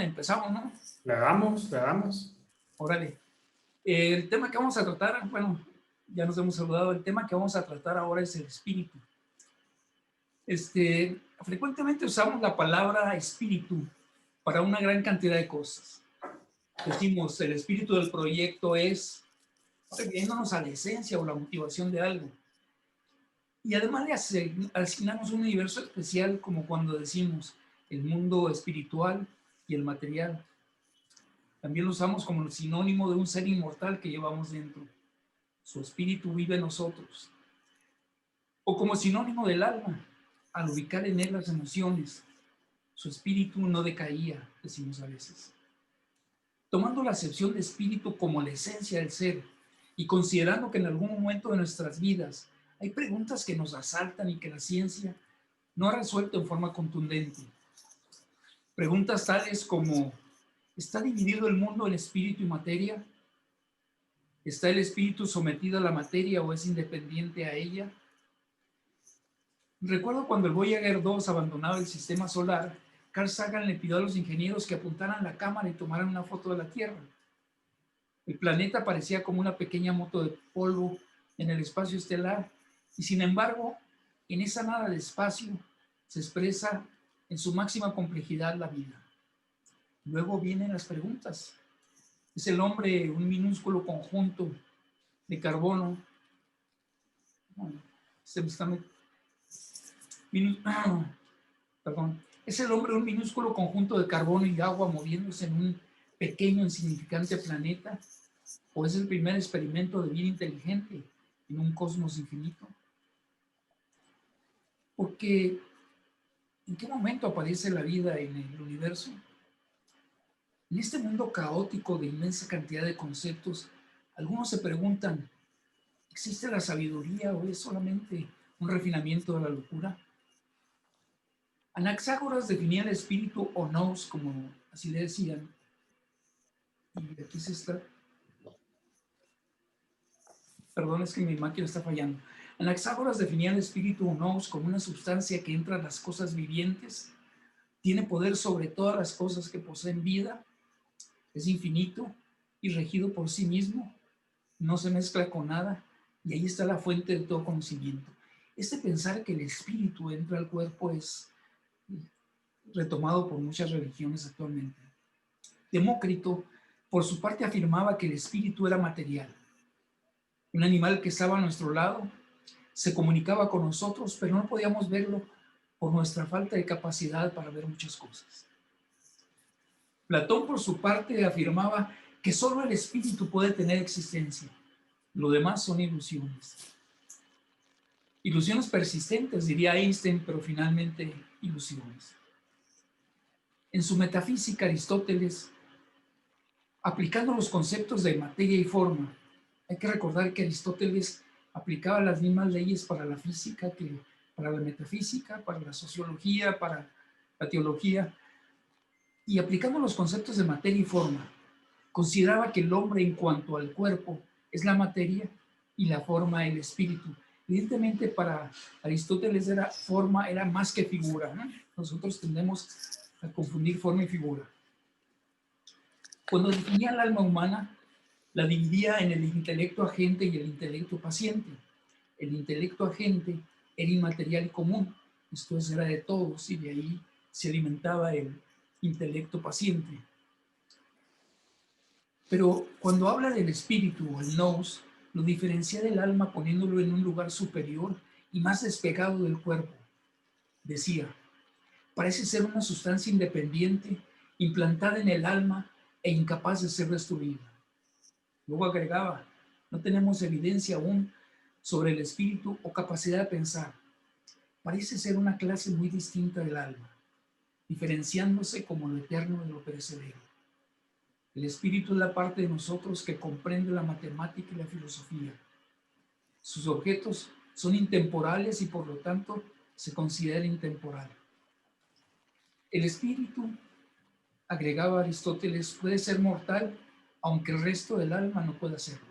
empezamos, ¿no? Le damos, le damos. Órale. El tema que vamos a tratar, bueno, ya nos hemos saludado, el tema que vamos a tratar ahora es el espíritu. Frecuentemente usamos la palabra espíritu para una gran cantidad de cosas. Decimos, el espíritu del proyecto es refiriéndonos a la esencia o la motivación de algo. Y además le asignamos un universo especial, como cuando decimos el mundo espiritual y el material. También lo usamos como sinónimo de un ser inmortal que llevamos dentro. Su espíritu vive en nosotros. O como sinónimo del alma, al ubicar en él las emociones. Su espíritu no decaía, decimos a veces. Tomando la acepción de espíritu como la esencia del ser y considerando que en algún momento de nuestras vidas hay preguntas que nos asaltan y que la ciencia no ha resuelto en forma contundente. Preguntas tales como, ¿está dividido el mundo en espíritu y materia? ¿Está el espíritu sometido a la materia o es independiente a ella? Recuerdo cuando el Voyager 2 abandonaba el sistema solar, Carl Sagan le pidió a los ingenieros que apuntaran la cámara y tomaran una foto de la Tierra. El planeta parecía como una pequeña moto de polvo en el espacio estelar, y sin embargo, en esa nada de espacio se expresa en su máxima complejidad la vida. Luego vienen las preguntas. ¿Es el hombre un minúsculo conjunto de carbono? Bueno, se me está perdón. ¿Es el hombre un minúsculo conjunto de carbono y agua moviéndose en un pequeño insignificante planeta? ¿O es el primer experimento de vida inteligente en un cosmos infinito? Porque, ¿en qué momento aparece la vida en el universo? En este mundo caótico de inmensa cantidad de conceptos, algunos se preguntan, ¿existe la sabiduría o es solamente un refinamiento de la locura? Anaxágoras definía el espíritu o nous, como así le decían, y aquí se está, perdón, es que mi máquina está fallando. Anaxágoras definía el espíritu o nous como una sustancia que entra en las cosas vivientes, tiene poder sobre todas las cosas que poseen vida, es infinito y regido por sí mismo, no se mezcla con nada, y ahí está la fuente de todo conocimiento. Pensar que el espíritu entra al cuerpo es retomado por muchas religiones actualmente. Demócrito, por su parte, afirmaba que el espíritu era material, un animal que estaba a nuestro lado, se comunicaba con nosotros, pero no podíamos verlo por nuestra falta de capacidad para ver muchas cosas. Platón, por su parte, afirmaba que solo el espíritu puede tener existencia, lo demás son ilusiones. Ilusiones persistentes, diría Einstein, pero finalmente ilusiones. En su metafísica, Aristóteles, aplicando los conceptos de materia y forma, hay que recordar que Aristóteles aplicaba las mismas leyes para la física que para la metafísica, para la sociología, para la teología, y aplicando los conceptos de materia y forma, consideraba que el hombre en cuanto al cuerpo es la materia y la forma el espíritu. Evidentemente para Aristóteles forma era más que figura, ¿no? Nosotros tendemos a confundir forma y figura. Cuando definía el alma humana, la dividía en el intelecto agente y el intelecto paciente. El intelecto agente era inmaterial y común, esto era de todos y de ahí se alimentaba el intelecto paciente. Pero cuando habla del espíritu o el nous, lo diferencia del alma poniéndolo en un lugar superior y más despegado del cuerpo. Decía, parece ser una sustancia independiente, implantada en el alma e incapaz de ser destruida. Luego agregaba, no tenemos evidencia aún sobre el espíritu o capacidad de pensar. Parece ser una clase muy distinta del alma, diferenciándose como lo eterno de lo perecedero. El espíritu es la parte de nosotros que comprende la matemática y la filosofía. Sus objetos son intemporales y por lo tanto se considera intemporal. El espíritu, agregaba Aristóteles, puede ser mortal, aunque el resto del alma no pueda serlo.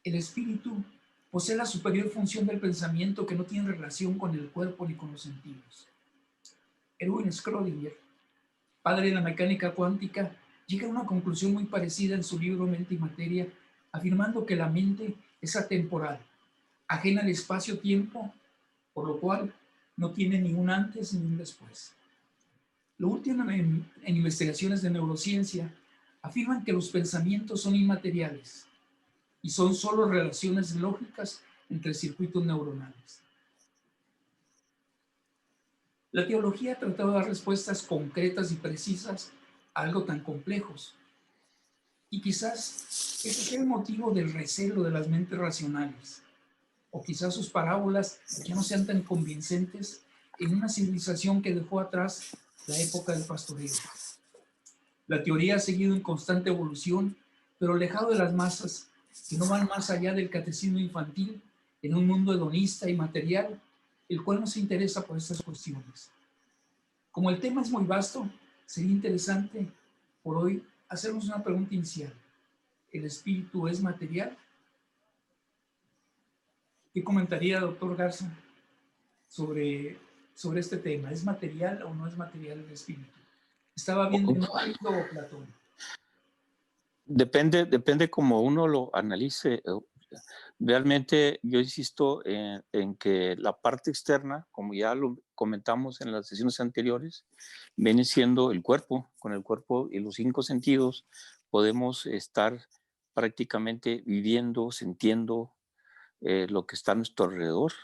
El espíritu posee la superior función del pensamiento que no tiene relación con el cuerpo ni con los sentidos. Erwin Schrödinger padre de la mecánica cuántica, llega a una conclusión muy parecida en su libro Mente y Materia, afirmando que la mente es atemporal, ajena al espacio-tiempo, por lo cual no tiene ni un antes ni un después. Lo último en investigaciones de neurociencia afirman que los pensamientos son inmateriales y son solo relaciones lógicas entre circuitos neuronales. La teología ha tratado de dar respuestas concretas y precisas a algo tan complejos. Y quizás ese sea el motivo del recelo de las mentes racionales. O quizás sus parábolas ya no sean tan convincentes en una civilización que dejó atrás la época del pastoreo. La teoría ha seguido en constante evolución, pero alejado de las masas que no van más allá del catecismo infantil en un mundo hedonista y material, el cual no se interesa por estas cuestiones. Como el tema es muy vasto, sería interesante por hoy hacernos una pregunta inicial. ¿El espíritu es material? ¿Qué comentaría, doctor Garza, sobre este tema? ¿Es material o no es material el espíritu? ¿Estaba bien Demócrito o Platón? Depende cómo uno lo analice. Realmente yo insisto en que la parte externa, como ya lo comentamos en las sesiones anteriores, viene siendo el cuerpo. Con el cuerpo y los 5 sentidos podemos estar prácticamente viviendo, sintiendo lo que está a nuestro alrededor.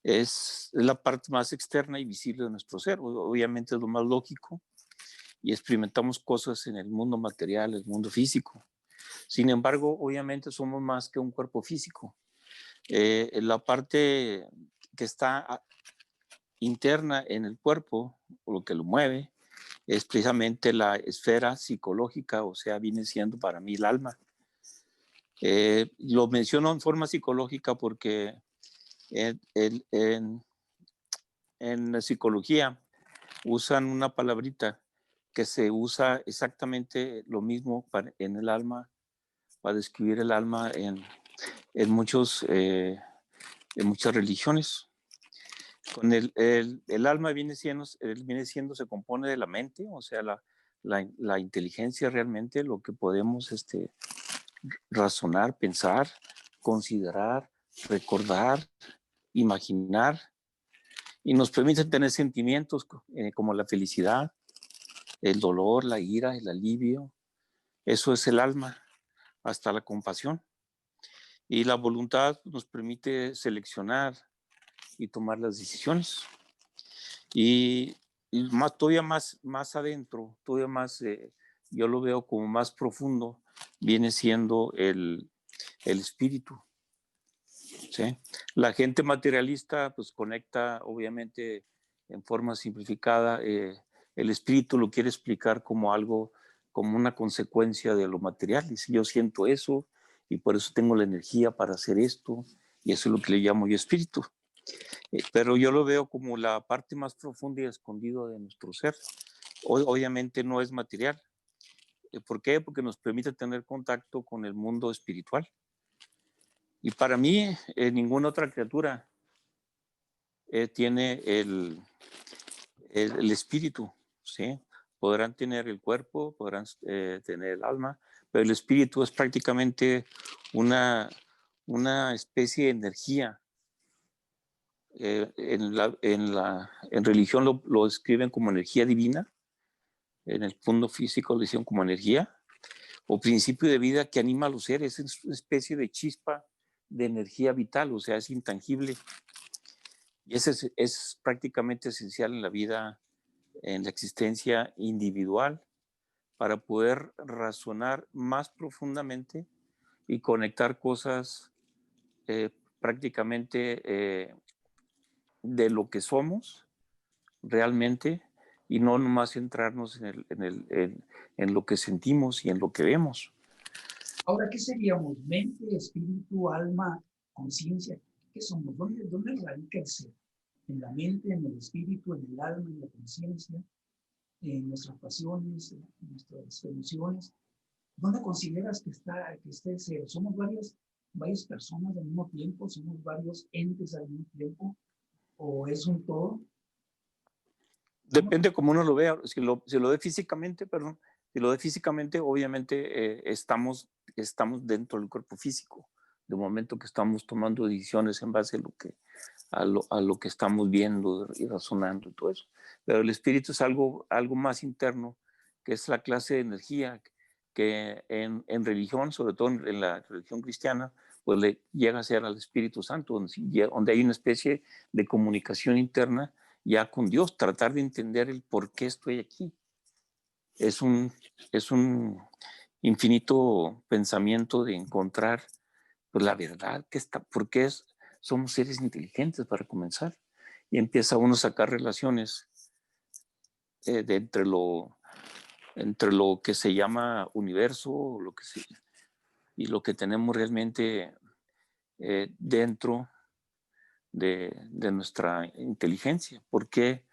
Es la parte más externa y visible de nuestro ser. Obviamente es lo más lógico y experimentamos cosas en el mundo material, el mundo físico. Sin embargo, obviamente somos más que un cuerpo físico. La parte que está interna en el cuerpo, o lo que lo mueve, es precisamente la esfera psicológica, o sea, viene siendo para mí el alma. Lo menciono en forma psicológica porque en la psicología usan una palabrita que se usa exactamente lo mismo en el alma, para describir el alma en muchas religiones. Con el alma viene siendo, se compone de la mente, o sea, la inteligencia realmente, lo que podemos razonar, pensar, considerar, recordar, imaginar, y nos permite tener sentimientos como la felicidad, el dolor, la ira, el alivio. Eso es el alma, hasta la compasión. Y la voluntad nos permite seleccionar y tomar las decisiones. Y todavía más adentro, todavía más, yo lo veo como más profundo, viene siendo el espíritu. ¿Sí? La gente materialista pues conecta obviamente en forma simplificada, el espíritu lo quiere explicar como algo, como una consecuencia de lo material. Dice, yo siento eso y por eso tengo la energía para hacer esto, y eso es lo que le llamo yo espíritu. Pero yo lo veo como la parte más profunda y escondida de nuestro ser. Obviamente no es material. ¿Por qué? Porque nos permite tener contacto con el mundo espiritual. Y para mí, ninguna otra criatura tiene el espíritu, ¿sí? Podrán tener el cuerpo, podrán tener el alma, pero el espíritu es prácticamente una especie de energía. En religión lo describen como energía divina, en el mundo físico lo dicen como energía, o principio de vida que anima a los seres, es una especie de chispa de energía vital, o sea, es intangible. Y ese es prácticamente esencial en la vida, en la existencia individual, para poder razonar más profundamente y conectar cosas prácticamente de lo que somos realmente, y no nomás centrarnos en lo que sentimos y en lo que vemos. Ahora, ¿qué seríamos? ¿Mente, espíritu, alma, conciencia? ¿Qué somos? ¿Dónde radica el ser? ¿En la mente, en el espíritu, en el alma, en la conciencia, en nuestras pasiones, en nuestras emociones? ¿Dónde consideras que está el ser? ¿Somos varias personas al mismo tiempo? ¿Somos varios entes al mismo tiempo? ¿O es un todo? Depende cómo uno lo vea. Si lo ve físicamente, perdón, si lo ve físicamente, obviamente estamos dentro del cuerpo físico, de momento que estamos tomando decisiones en base a lo que estamos viendo y razonando y todo eso. Pero el espíritu es algo más interno, que es la clase de energía que en religión, sobre todo en la religión cristiana, pues le llega a ser al Espíritu Santo, donde hay una especie de comunicación interna ya con Dios, tratar de entender el por qué estoy aquí. Es un infinito pensamiento de encontrar pues, la verdad, por qué somos seres inteligentes para comenzar. Y empieza uno a sacar relaciones entre lo que se llama universo y lo que tenemos realmente dentro de nuestra inteligencia. ¿Por qué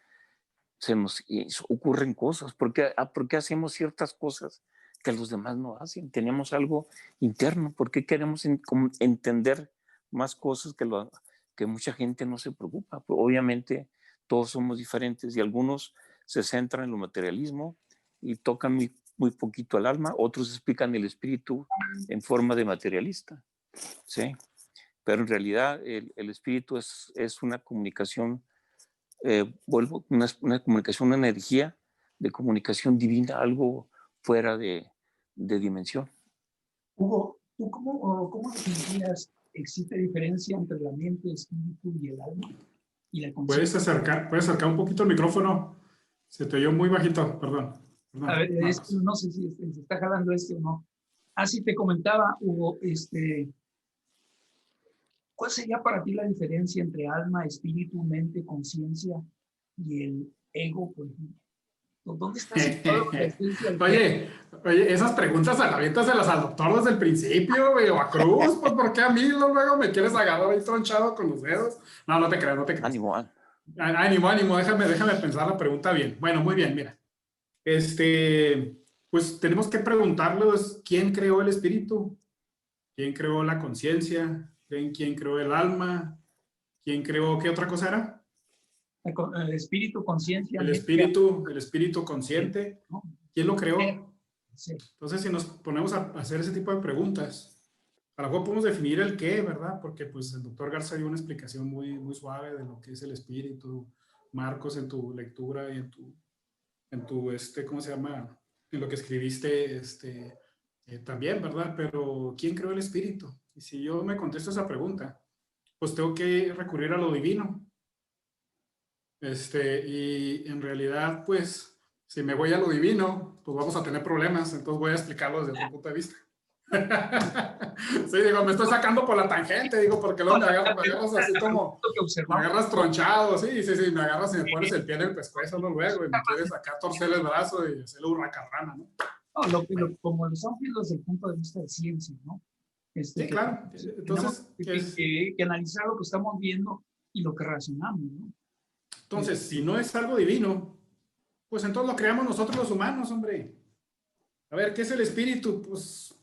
se nos ocurren cosas? ¿Por qué hacemos ciertas cosas que los demás no hacen? Tenemos algo interno. ¿Por qué queremos entender más cosas que mucha gente no se preocupa? Pues obviamente todos somos diferentes y algunos se centran en lo materialismo y tocan muy poquito al alma, otros explican el espíritu en forma de materialista, ¿sí? Pero en realidad el espíritu es una comunicación, una comunicación, una energía de comunicación divina, algo fuera de dimensión. Hugo, ¿tú cómo definirías, existe diferencia entre la mente, el espíritu y el alma? Y la conciencia. Puedes acercar un poquito el micrófono. Se te oyó muy bajito, perdón. A ver, no sé si se está jalando o no. Así te comentaba, Hugo, ¿cuál sería para ti la diferencia entre alma, espíritu, mente, conciencia y el ego, por ejemplo? ¿Dónde está situado la esencia del Oye, esas preguntas aviéntaselas al doctor desde el principio, güey, o a Cruz, pues ¿por qué a mí luego me quieres agarrar ahí tronchado con los dedos? No, no te creas, no te creas. Ánimo, déjame pensar la pregunta bien. Bueno, muy bien, mira. Pues tenemos que preguntarles quién creó el espíritu, quién creó la conciencia, quién creó el alma, quién creó, ¿qué otra cosa era? El espíritu, conciencia, El espíritu consciente. ¿no? ¿Quién lo creó? Sí. Entonces, si nos ponemos a hacer ese tipo de preguntas, a lo mejor podemos definir el qué, ¿verdad? Porque pues el doctor Garza dio una explicación muy suave de lo que es el espíritu. Marcos, en tu lectura y en tu ¿cómo se llama? En lo que escribiste, también, ¿verdad? Pero ¿quién creó el espíritu? Y si yo me contesto esa pregunta, pues tengo que recurrir a lo divino. Y en realidad, pues, si me voy a lo divino, pues vamos a tener problemas, entonces voy a explicarlo desde otro punto de vista. Sí, digo, me estoy sacando por la tangente, digo, porque luego me agarras así como, me agarras tronchado, sí, me agarras y me pones el pie en el pescuezo luego y me quieres acá torcer el brazo y hacerle hurracarrana, ¿no? No, como lo estamos viendo desde el punto de vista de ciencia, ¿no? Sí, claro. Entonces, que analizar lo que estamos viendo y lo que razonamos, ¿no? Entonces, si no es algo divino, pues entonces lo creamos nosotros los humanos, hombre. A ver, ¿qué es el espíritu? Pues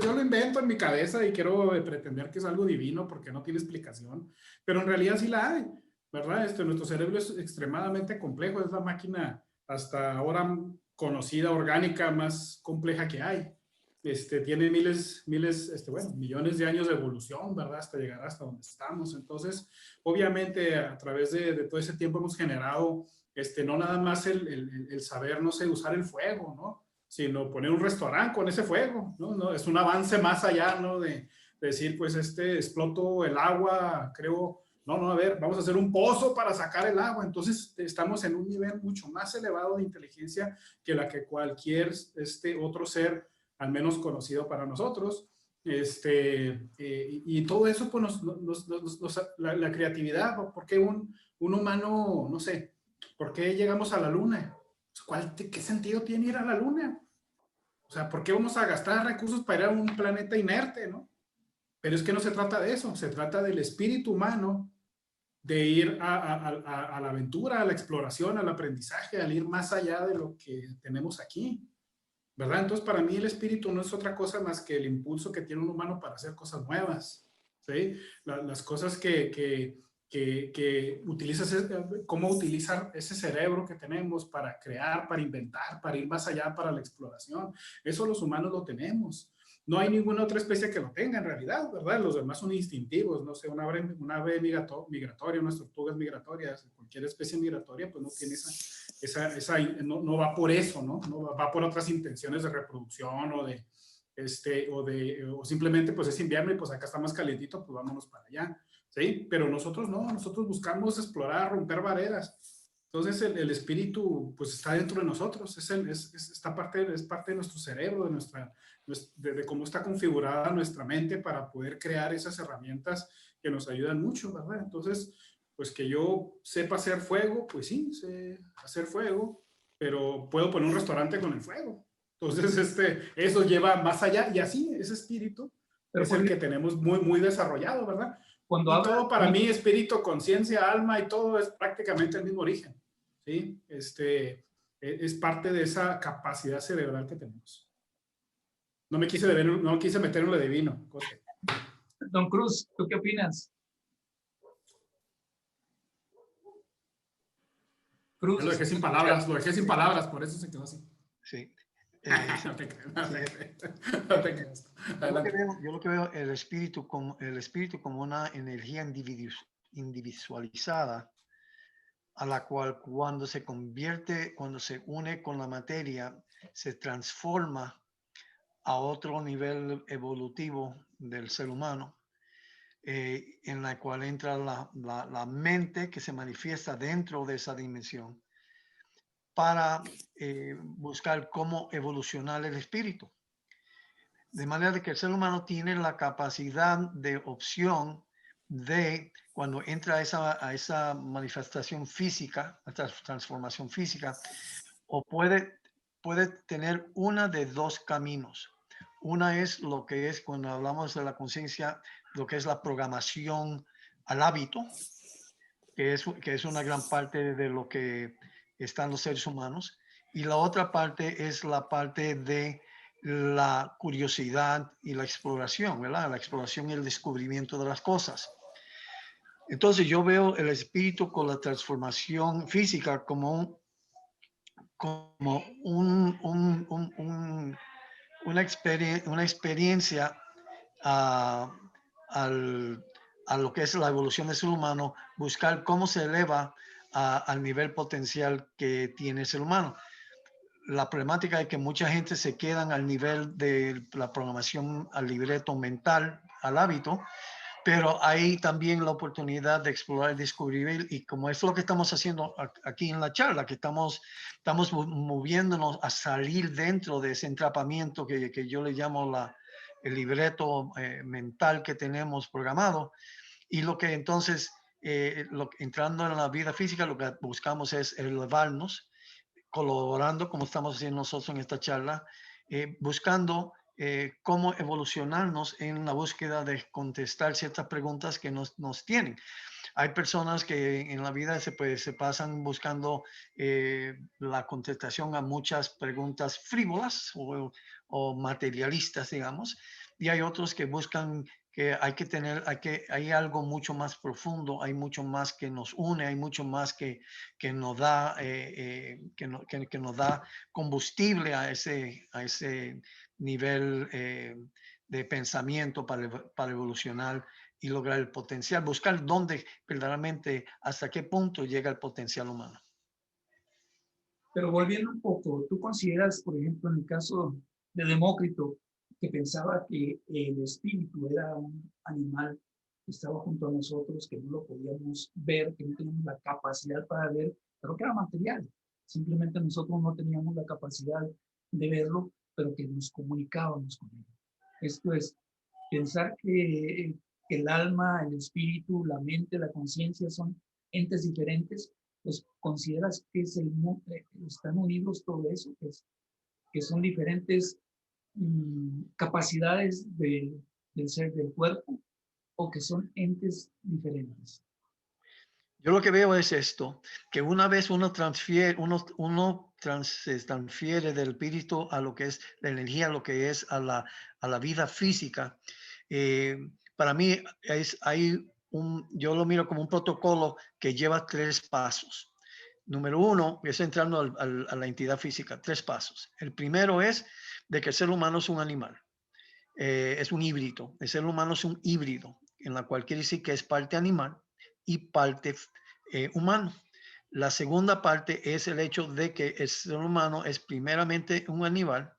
yo lo invento en mi cabeza y quiero pretender que es algo divino porque no tiene explicación, pero en realidad sí la hay, ¿verdad? Nuestro cerebro es extremadamente complejo, es la máquina hasta ahora conocida orgánica más compleja que hay. Tiene millones de años de evolución, ¿verdad? Hasta llegar hasta donde estamos. Entonces, obviamente, a través de todo ese tiempo hemos generado, no nada más el saber, no sé, usar el fuego, ¿no? Sino poner un restaurante con ese fuego, ¿no? No, es un avance más allá, ¿no? De decir, pues, exploto el agua, creo, no, a ver, vamos a hacer un pozo para sacar el agua. Entonces, estamos en un nivel mucho más elevado de inteligencia que la que cualquier otro ser, al menos conocido para nosotros. Y todo eso, pues, la creatividad, ¿por qué un humano, no sé, por qué llegamos a la luna? ¿Qué sentido tiene ir a la luna? O sea, ¿por qué vamos a gastar recursos para ir a un planeta inerte, no? Pero es que no se trata de eso, se trata del espíritu humano, de ir a la aventura, a la exploración, al aprendizaje, al ir más allá de lo que tenemos aquí, ¿verdad? Entonces, para mí el espíritu no es otra cosa más que el impulso que tiene un humano para hacer cosas nuevas, ¿sí? Las cosas que que utiliza cómo utilizar ese cerebro que tenemos para crear, para inventar, para ir más allá, para la exploración. Eso los humanos lo tenemos. No hay ninguna otra especie que lo tenga en realidad, ¿verdad? Los demás son instintivos, no sé, una ave migratoria, unas tortugas migratorias, cualquier especie migratoria, pues no tiene no va por eso, ¿no? No va por otras intenciones de reproducción o simplemente pues es invierno y pues acá está más calientito, pues vámonos para allá. ¿Sí? Pero nosotros no, nosotros buscamos explorar, romper barreras. Entonces el espíritu pues está dentro de nosotros, es parte de nuestro cerebro, de cómo está configurada nuestra mente para poder crear esas herramientas que nos ayudan mucho, ¿verdad? Entonces, pues que yo sepa hacer fuego, pues sí, sé hacer fuego, pero puedo poner un restaurante con el fuego. Entonces, eso lleva más allá y así, ese espíritu Pero es el que tenemos muy, muy desarrollado, ¿verdad? cuando Y todo para mí, espíritu, conciencia, alma y todo es prácticamente el mismo origen, ¿sí? Es parte de esa capacidad cerebral que tenemos. No quise meter en lo divino. Don Cruz, ¿tú qué opinas? Cruz. Lo dejé sin palabras, por eso se quedó así. Sí. No te creas. Yo lo que veo el espíritu como una energía individualizada, a la cual cuando se une con la materia, se transforma a otro nivel evolutivo del ser humano, en la cual entra la mente que se manifiesta dentro de esa dimensión para buscar cómo evolucionar el espíritu. De manera que el ser humano tiene la capacidad de opción de, cuando entra a esa manifestación física, a esta transformación física, o puede tener una de dos caminos. Una es lo que es, cuando hablamos de la conciencia, lo que es la programación al hábito, que es una gran parte de lo que están los seres humanos. Y la otra parte es la parte de la curiosidad y la exploración, ¿verdad? La exploración y el descubrimiento de las cosas. Entonces yo veo el espíritu con la transformación física como una experiencia a lo que es la evolución del ser humano, buscar cómo se eleva al nivel potencial que tiene el ser humano. La problemática es que mucha gente se quedan al nivel de la programación al libreto mental, al hábito, pero hay también la oportunidad de explorar y descubrir, y como es lo que estamos haciendo aquí en la charla, que estamos moviéndonos a salir dentro de ese entrapamiento que yo le llamo el libreto mental que tenemos programado, y lo que entonces, entrando en la vida física, lo que buscamos es elevarnos, colaborando como estamos haciendo nosotros en esta charla, buscando cómo evolucionarnos en la búsqueda de contestar ciertas preguntas que nos tienen. Hay personas que en la vida se pasan buscando la contestación a muchas preguntas frívolas o materialistas, digamos, y hay otros que buscan que hay algo mucho más profundo, hay mucho más que nos une, hay mucho más que nos da, que nos da combustible a ese nivel de pensamiento para evolucionar y lograr el potencial, buscar dónde verdaderamente, hasta qué punto llega el potencial humano. Pero volviendo un poco, ¿tú consideras, por ejemplo, en el caso de Demócrito, que pensaba que el espíritu era un animal que estaba junto a nosotros, que no lo podíamos ver, que no teníamos la capacidad para ver, pero que era material? Simplemente nosotros no teníamos la capacidad de verlo, pero que nos comunicábamos con él. Esto es, pensar que el alma, el espíritu, la mente, la conciencia son entes diferentes, pues consideras que están unidos todo eso, que son diferentes capacidades del ser del cuerpo, o que son entes diferentes. Yo lo que veo es esto, que una vez uno se transfiere del espíritu a lo que es la energía, a lo que es a la vida física, para mí hay yo lo miro como un protocolo que lleva 3 pasos. Número 1 es entrando a la entidad física, 3 pasos. El primero es de que el ser humano es un animal, es un híbrido. El ser humano es un híbrido, en la cual quiere decir que es parte animal y parte humano. La segunda parte es el hecho de que el ser humano es primeramente un animal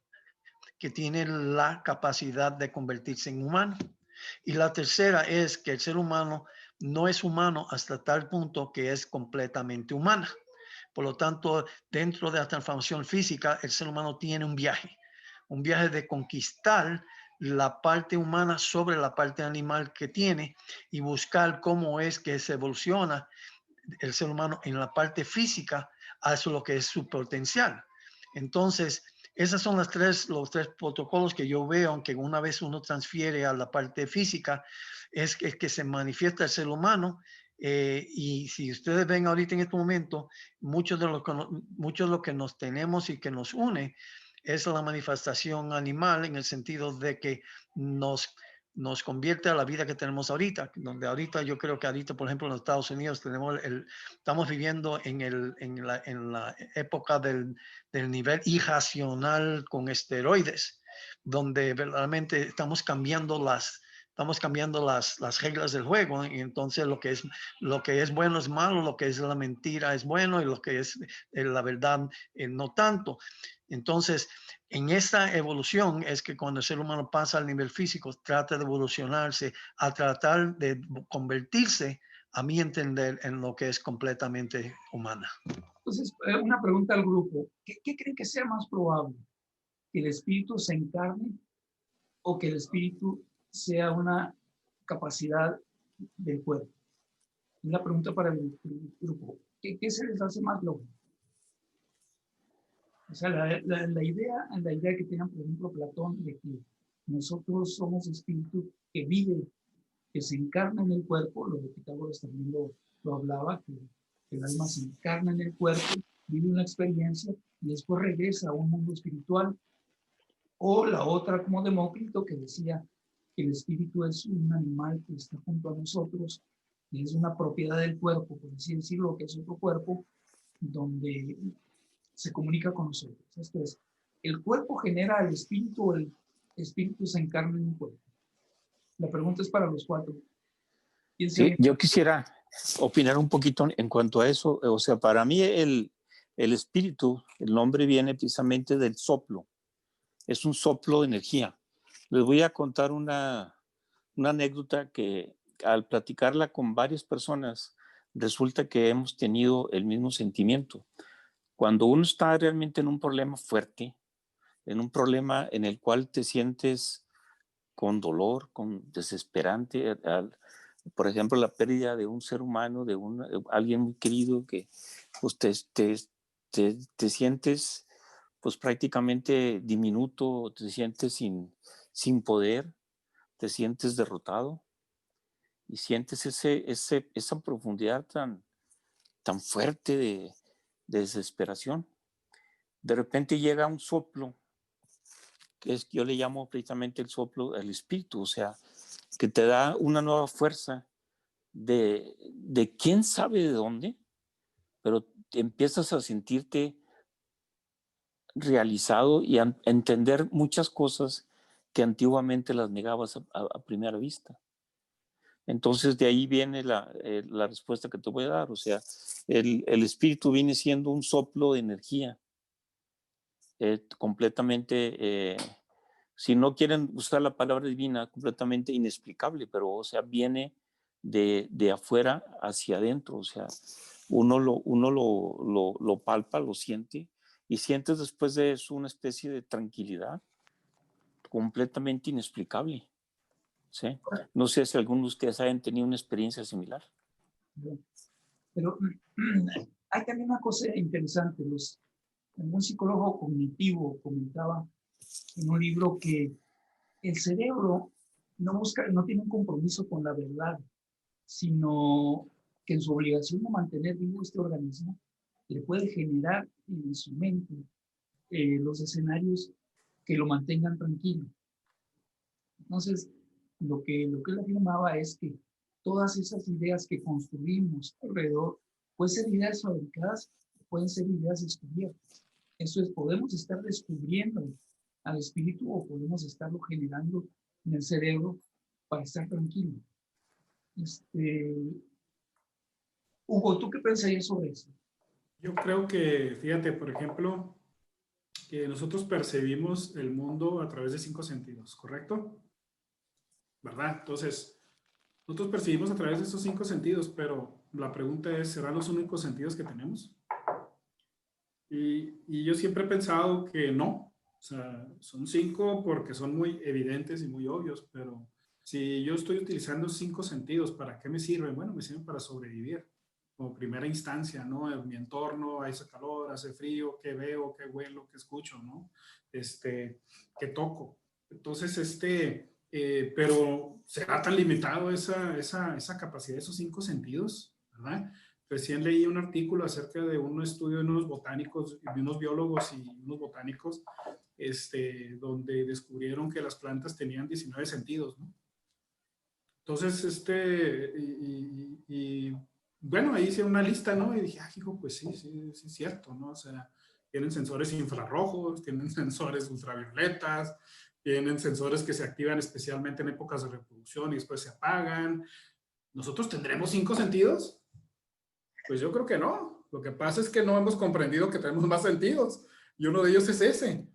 que tiene la capacidad de convertirse en humano. Y la tercera es que el ser humano no es humano hasta tal punto que es completamente humana. Por lo tanto, dentro de la transformación física, el ser humano tiene un viaje de conquistar la parte humana sobre la parte animal que tiene y buscar cómo es que se evoluciona el ser humano en la parte física a eso lo que es su potencial. Entonces, esas son los tres protocolos que yo veo, aunque una vez uno transfiere a la parte física, es que se manifiesta el ser humano. Y si ustedes ven ahorita en este momento, mucho de lo que nos tenemos y que nos une es la manifestación animal, en el sentido de que nos convierte a la vida que tenemos ahorita, donde ahorita yo creo que ahorita, por ejemplo, en los Estados Unidos estamos viviendo en la época del nivel irracional con esteroides, donde verdaderamente estamos cambiando las reglas del juego, y entonces lo que es bueno es malo, lo que es la mentira es bueno y lo que es la verdad no tanto. Entonces, en esta evolución es que cuando el ser humano pasa al nivel físico, trata de evolucionarse a tratar de convertirse, a mi entender, en lo que es completamente humana. Entonces, una pregunta al grupo. ¿Qué creen que sea más probable? ¿Que el espíritu se encarne o que el espíritu sea una capacidad del cuerpo? Es la pregunta para el grupo. ¿Qué se les hace más lógico? O sea, la idea que tiene, por ejemplo, Platón, de que nosotros somos espíritu que vive, que se encarna en el cuerpo, lo de Pitágoras también lo hablaba, que el alma se encarna en el cuerpo, vive una experiencia y después regresa a un mundo espiritual. O la otra, como Demócrito, que decía que el espíritu es un animal que está junto a nosotros, y es una propiedad del cuerpo, por así decirlo, que es otro cuerpo, donde se comunica con nosotros. Esto es, ¿el cuerpo genera al espíritu o el espíritu se encarna en un cuerpo? La pregunta es para los 4. Sí, yo quisiera opinar un poquito en cuanto a eso. O sea, para mí el espíritu, el nombre viene precisamente del soplo. Es un soplo de energía. Les voy a contar una anécdota que al platicarla con varias personas, resulta que hemos tenido el mismo sentimiento. Cuando uno está realmente en un problema fuerte, en un problema en el cual te sientes con dolor, con desesperante, por ejemplo, la pérdida de un ser humano, de alguien muy querido, que pues, te sientes pues prácticamente diminuto, te sientes sin poder, te sientes derrotado y sientes esa profundidad tan fuerte de desesperación. De repente llega un soplo, yo le llamo precisamente el soplo del espíritu, o sea, que te da una nueva fuerza de quién sabe de dónde, pero empiezas a sentirte realizado y a entender muchas cosas que antiguamente las negabas a primera vista. Entonces de ahí viene la respuesta que te voy a dar. O sea, el espíritu viene siendo un soplo de energía completamente, si no quieren usar la palabra divina, completamente inexplicable, pero o sea, viene de afuera hacia adentro. O sea, uno lo palpa, lo siente y sientes después de eso una especie de tranquilidad completamente inexplicable. ¿Sí? No sé si algunos de ustedes hayan tenido una experiencia similar. Pero hay también una cosa interesante. Un psicólogo cognitivo comentaba en un libro que el cerebro no tiene un compromiso con la verdad, sino que en su obligación de mantener vivo este organismo, le puede generar en su mente los escenarios que lo mantengan tranquilo. Entonces, lo que él afirmaba es que todas esas ideas que construimos alrededor, pueden ser ideas fabricadas, pueden ser ideas descubiertas. Eso es, podemos estar descubriendo al espíritu o podemos estarlo generando en el cerebro para estar tranquilo. Hugo, ¿tú qué pensarías sobre eso? Yo creo que, fíjate, por ejemplo, que nosotros percibimos el mundo a través de 5 sentidos, ¿correcto? ¿Verdad? Entonces, nosotros percibimos a través de esos 5 sentidos, pero la pregunta es, ¿serán los únicos sentidos que tenemos? Y yo siempre he pensado que no. O sea, son 5 porque son muy evidentes y muy obvios, pero si yo estoy utilizando 5 sentidos, ¿para qué me sirven? Bueno, me sirven para sobrevivir como primera instancia, ¿no? En mi entorno, hace calor, hace frío, qué veo, qué huelo, qué escucho, ¿no? Qué toco. Entonces, pero ¿será tan limitado esa capacidad de esos 5 sentidos? ¿Verdad? Recién leí un artículo acerca de un estudio de unos botánicos, de unos biólogos y unos botánicos, donde descubrieron que las plantas tenían 19 sentidos, ¿no? Entonces, bueno, ahí hice una lista, ¿no? Y dije, hijo, pues sí, es cierto, ¿no? O sea, tienen sensores infrarrojos, tienen sensores ultravioletas, tienen sensores que se activan especialmente en épocas de reproducción y después se apagan. ¿Nosotros tendremos 5 sentidos? Pues yo creo que no. Lo que pasa es que no hemos comprendido que tenemos más sentidos. Y uno de ellos es ese.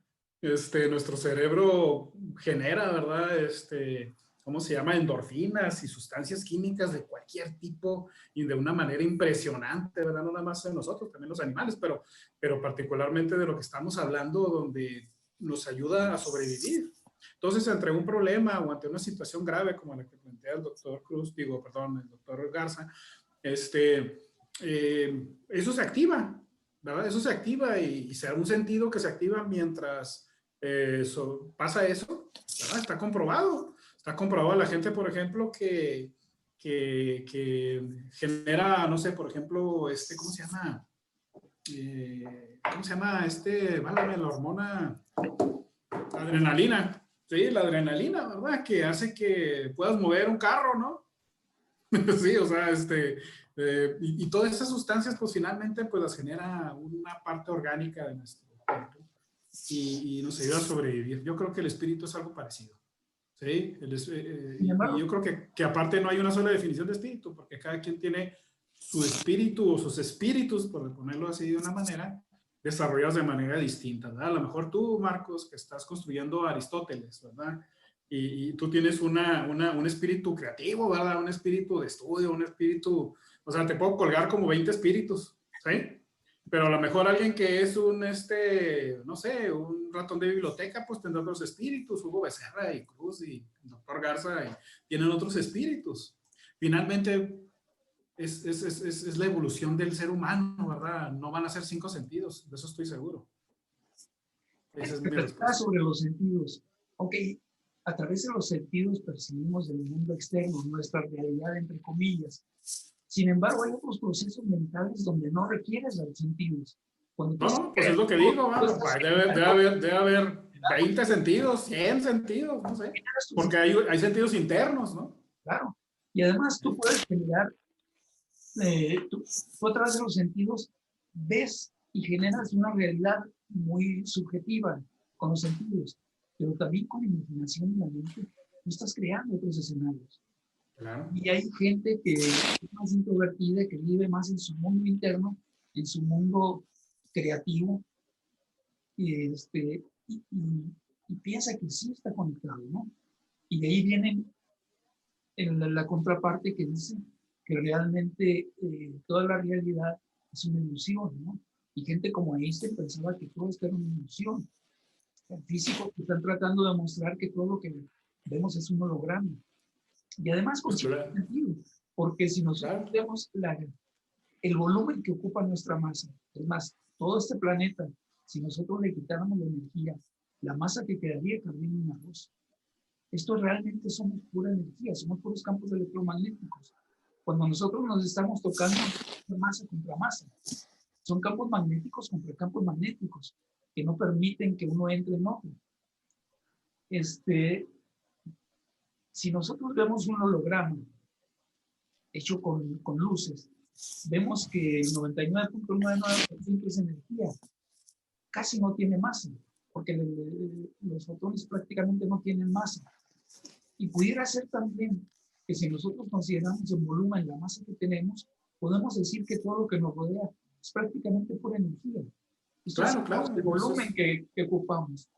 Nuestro cerebro genera, ¿verdad? ¿Cómo se llama? Endorfinas y sustancias químicas de cualquier tipo y de una manera impresionante, ¿verdad? No nada más en nosotros, también los animales, pero particularmente de lo que estamos hablando, donde nos ayuda a sobrevivir. Entonces, entre un problema o ante una situación grave como la que plantea el doctor el doctor Garza, eso se activa, ¿verdad? Eso se activa y será un sentido que se activa mientras pasa eso, ¿verdad? Está comprobado. Está comprobado la gente, por ejemplo, que genera, no sé, por ejemplo, ¿cómo se llama? ¿Cómo se llama? Válame, la hormona adrenalina. Sí, la adrenalina, ¿verdad? Que hace que puedas mover un carro, ¿no? Sí, o sea, y todas esas sustancias, pues finalmente, pues las genera una parte orgánica de nuestro cuerpo y nos ayuda a sobrevivir. Yo creo que el espíritu es algo parecido. Sí, y yo creo que aparte no hay una sola definición de espíritu, porque cada quien tiene su espíritu o sus espíritus, por ponerlo así de una manera, desarrollados de manera distinta, ¿verdad? A lo mejor tú, Marcos, que estás construyendo Aristóteles, ¿verdad? Y tú tienes un espíritu creativo, ¿verdad? Un espíritu de estudio, un espíritu, o sea, te puedo colgar como 20 espíritus, ¿sí? Pero a lo mejor alguien que es no sé, un ratón de biblioteca, pues tendrá otros espíritus, Hugo Becerra y Cruz y el doctor Garza, y tienen otros espíritus. Finalmente, es la evolución del ser humano, ¿verdad? No van a ser 5 sentidos, de eso estoy seguro. Esa es mi respuesta. Sobre los sentidos. Ok, a través de los sentidos percibimos el mundo externo, nuestra realidad, entre comillas. Sin embargo, hay otros procesos mentales donde no requieres los sentidos. Cuando no, pues es lo que digo, debe haber 20 sentidos, 100 sentidos, no sé, porque hay sentidos internos, ¿no? Claro, y además tú puedes generar, tú a través de los sentidos ves y generas una realidad muy subjetiva con los sentidos, pero también con la imaginación y la mente tú estás creando otros escenarios. Claro. Y hay gente que es más introvertida, que vive más en su mundo interno, en su mundo creativo, y piensa que sí está conectado, ¿no? Y de ahí viene la contraparte que dice que realmente toda la realidad es una ilusión, ¿no? Y gente como Einstein pensaba que todo esto era una ilusión. Físicos que están tratando de mostrar que todo lo que vemos es un holograma. Y además con cierto sentido, porque si nosotros vemos el volumen que ocupa nuestra masa, es más, todo este planeta, si nosotros le quitáramos la energía, la masa que quedaría en un arroz. Esto realmente somos pura energía, somos puros campos electromagnéticos. Cuando nosotros nos estamos tocando masa contra masa, son campos magnéticos contra campos magnéticos que no permiten que uno entre en otro. Si nosotros vemos un holograma hecho con luces, vemos que el 99.99% es energía, casi no tiene masa, porque los fotones prácticamente no tienen masa. Y pudiera ser también que si nosotros consideramos en volumen la masa que tenemos, podemos decir que todo lo que nos rodea es prácticamente pura energía. Esto Claro, es claro. el volumen que ocupamos.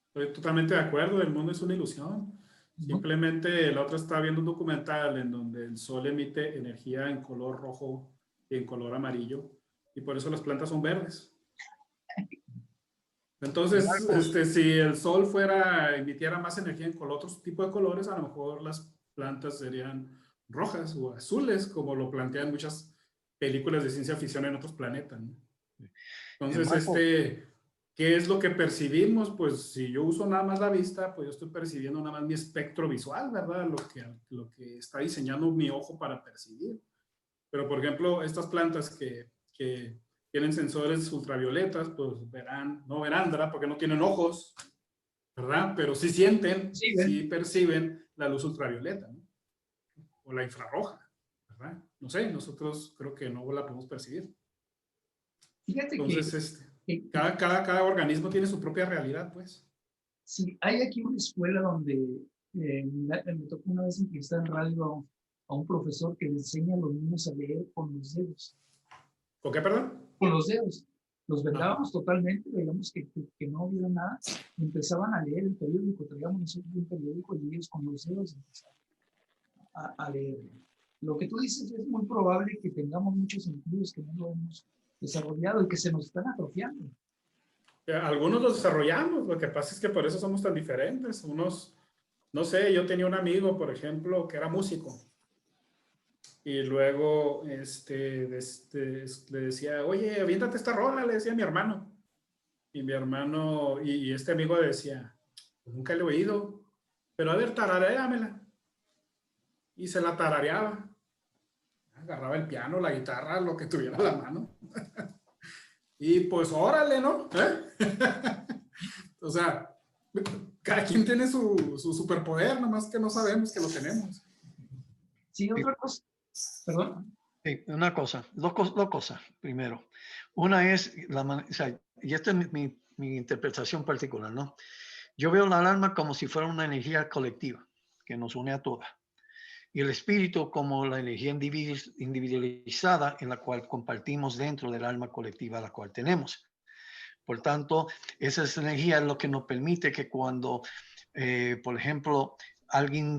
Estoy totalmente de acuerdo, el mundo es una ilusión. Simplemente la otra estaba viendo un documental en donde el sol emite energía en color rojo y en color amarillo, y por eso las plantas son verdes. Entonces, si el sol emitiera más energía en otros tipos de colores, a lo mejor las plantas serían rojas o azules, como lo plantean muchas películas de ciencia ficción en otros planetas, ¿no? Entonces, ¿qué es lo que percibimos? Pues si yo uso nada más la vista, pues yo estoy percibiendo nada más mi espectro visual, ¿verdad? Lo que está diseñando mi ojo para percibir. Pero, por ejemplo, estas plantas que tienen sensores ultravioletas, pues no verán, ¿verdad? Porque no tienen ojos, ¿verdad? Pero sí sienten, sí perciben la luz ultravioleta, ¿no? O la infrarroja, ¿verdad? No sé, nosotros creo que no la podemos percibir. Fíjate entonces, cada organismo tiene su propia realidad, pues. Sí, hay aquí una escuela donde me tocó una vez entrevistar en radio a un profesor que le enseña a los niños a leer con los dedos. ¿Con qué, perdón? Con los dedos. Los vendábamos totalmente, digamos que no hubiera nada. Empezaban a leer el periódico, traíamos nosotros un periódico y ellos con los dedos empezaban a leer. Lo que tú dices es muy probable que tengamos muchos sentidos que no lo hemos desarrollado y que se nos están atrofiando. Algunos los desarrollamos, lo que pasa es que por eso somos tan diferentes. Unos, no sé, yo tenía un amigo, por ejemplo, que era músico. Y luego le decía, oye, aviéntate esta rola, le decía a mi hermano. Y mi hermano, y este amigo decía, nunca le he oído, pero a ver, tararéamela. Y se la tarareaba. Agarraba el piano, la guitarra, lo que tuviera a la mano. Y pues órale, ¿no? O sea, cada quien tiene su superpoder, nomás que no sabemos que lo tenemos. Sí, otra cosa. Perdón. Sí, una cosa, dos cosas. Primero, una es, o sea, y esta es mi interpretación particular, ¿no? Yo veo la alarma como si fuera una energía colectiva que nos une a todas. Y el espíritu como la energía individualizada en la cual compartimos dentro del alma colectiva la cual tenemos. Por tanto, esa energía es lo que nos permite que cuando, por ejemplo,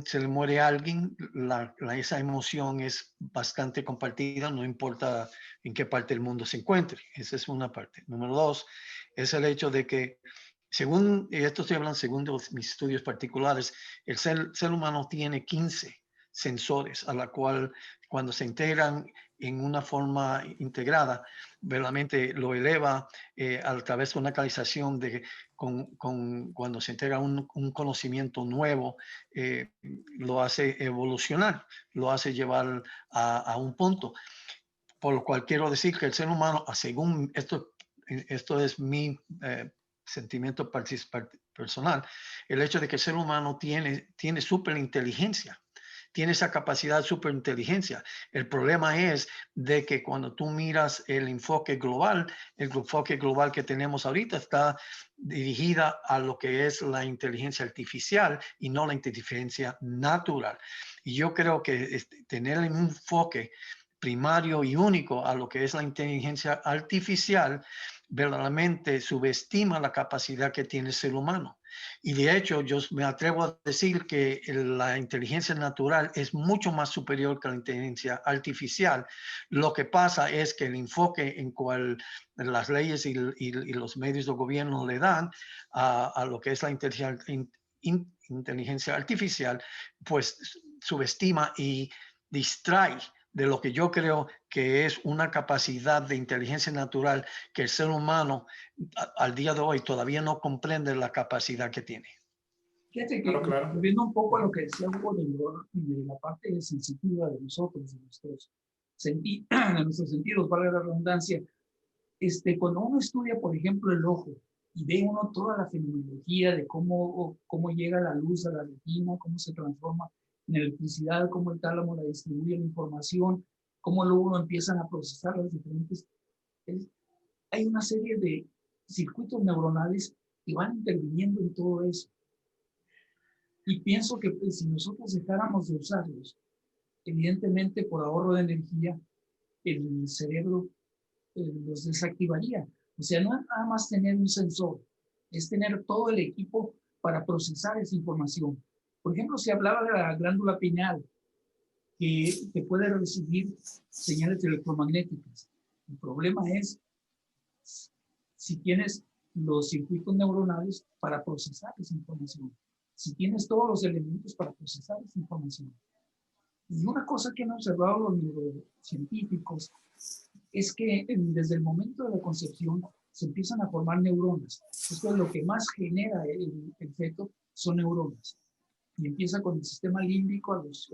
se le muere a alguien, esa emoción es bastante compartida, no importa en qué parte del mundo se encuentre. Esa es una parte. Número dos, es el hecho de que, según, y esto estoy hablando según mis estudios particulares, el ser humano tiene 15 sensores a la cual cuando se integran en una forma integrada, verdaderamente lo eleva a través de una canalización cuando se integra un conocimiento nuevo, lo hace evolucionar, lo hace llevar a un punto. Por lo cual quiero decir que el ser humano, según esto es mi sentimiento personal, el hecho de que el ser humano tiene superinteligencia, tiene esa capacidad de superinteligencia. El problema es de que cuando tú miras el enfoque global que tenemos ahorita está dirigida a lo que es la inteligencia artificial y no la inteligencia natural. Y yo creo que tener un enfoque primario y único a lo que es la inteligencia artificial verdaderamente subestima la capacidad que tiene el ser humano. Y de hecho, yo me atrevo a decir que la inteligencia natural es mucho más superior que la inteligencia artificial. Lo que pasa es que el enfoque en cual las leyes y los medios de gobierno le dan a lo que es la inteligencia artificial, pues subestima y distrae de lo que yo creo que es una capacidad de inteligencia natural que el ser humano al día de hoy todavía no comprende la capacidad que tiene. Fíjate que, volviendo un poco a lo que decía Hugo de la parte sensitiva de nosotros, de nuestros sentidos, valga la redundancia, cuando uno estudia, por ejemplo, el ojo y ve uno toda la fenomenología de cómo llega la luz a la retina, cómo se transforma, en electricidad, cómo el tálamo la distribuye la información, cómo luego lo empiezan a procesar las diferentes. Hay una serie de circuitos neuronales que van interviniendo en todo eso. Y pienso que pues, si nosotros dejáramos de usarlos, evidentemente por ahorro de energía, el cerebro los desactivaría. O sea, no es nada más tener un sensor, es tener todo el equipo para procesar esa información. Por ejemplo, se hablaba de la glándula pineal, que puede recibir señales electromagnéticas. El problema es si tienes los circuitos neuronales para procesar esa información, si tienes todos los elementos para procesar esa información. Y una cosa que han observado los neurocientíficos es que desde el momento de la concepción se empiezan a formar neuronas. Esto es lo que más genera el feto, son neuronas. Y empieza con el sistema límbico, a los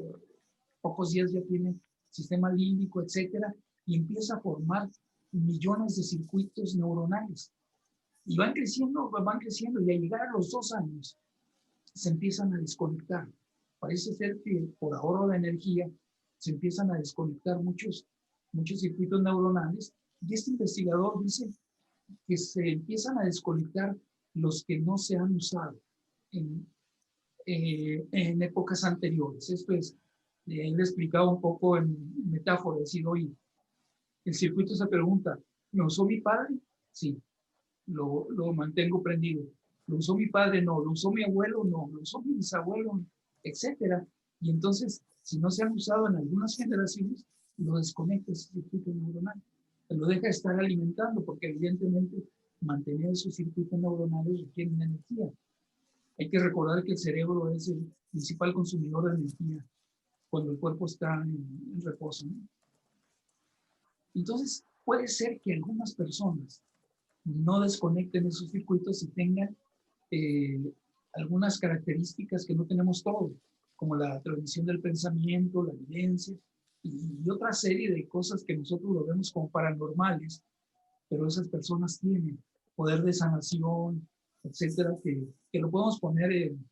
pocos días ya tiene sistema límbico, etcétera, y empieza a formar millones de circuitos neuronales. Y van creciendo, y al llegar a los 2 años se empiezan a desconectar. Parece ser que por ahorro de energía se empiezan a desconectar muchos circuitos neuronales, y este investigador dice que se empiezan a desconectar los que no se han usado en épocas anteriores. Esto es, él explicaba un poco en metáfora, decir, oye, el circuito se pregunta, ¿lo usó mi padre? Sí, lo mantengo prendido. ¿Lo usó mi padre? No. ¿Lo usó mi abuelo? No. ¿Lo usó mi bisabuelo? Etcétera. Y entonces, si no se han usado en algunas generaciones, lo desconecta ese circuito neuronal. Lo deja estar alimentando, porque evidentemente mantener esos circuitos neuronales requiere energía. Hay que recordar que el cerebro es el principal consumidor de energía cuando el cuerpo está en reposo, ¿no? Entonces, puede ser que algunas personas no desconecten esos circuitos y tengan algunas características que no tenemos todos, como la transmisión del pensamiento, la evidencia y otra serie de cosas que nosotros lo vemos como paranormales, pero esas personas tienen poder de sanación, etcétera, que lo podemos poner en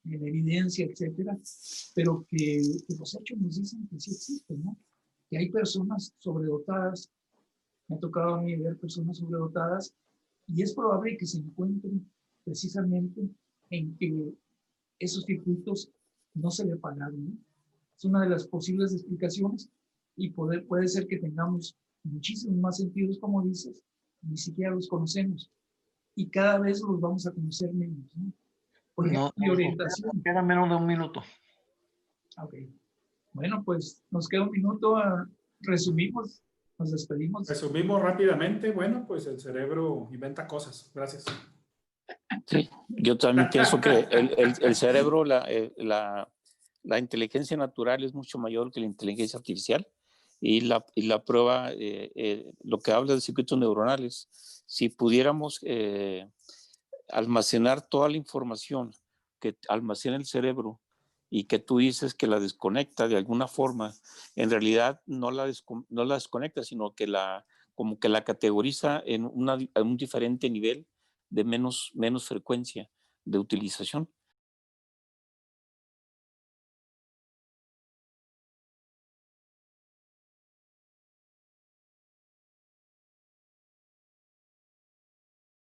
evidencia, etcétera, pero que los hechos nos dicen que sí existen, ¿no? Que hay personas sobredotadas, me ha tocado a mí ver personas sobredotadas, y es probable que se encuentren precisamente en que esos circuitos no se le apagaron, ¿no? Es una de las posibles explicaciones, y puede ser que tengamos muchísimos más sentidos, como dices, ni siquiera los conocemos, y cada vez los vamos a conocer menos, ¿no? Por ejemplo, mi orientación. Queda menos de 1 minuto. Ok. Bueno, pues nos queda 1 minuto. Resumimos, nos despedimos. Resumimos rápidamente. Bueno, pues el cerebro inventa cosas. Gracias. Sí, yo también pienso que el cerebro, la inteligencia natural es mucho mayor que la inteligencia artificial, y la prueba, lo que habla de circuitos neuronales, si pudiéramos almacenar toda la información que almacena el cerebro y que tú dices que la desconecta de alguna forma, en realidad no la desconecta, sino que como que la categoriza en un diferente nivel de menos frecuencia de utilización.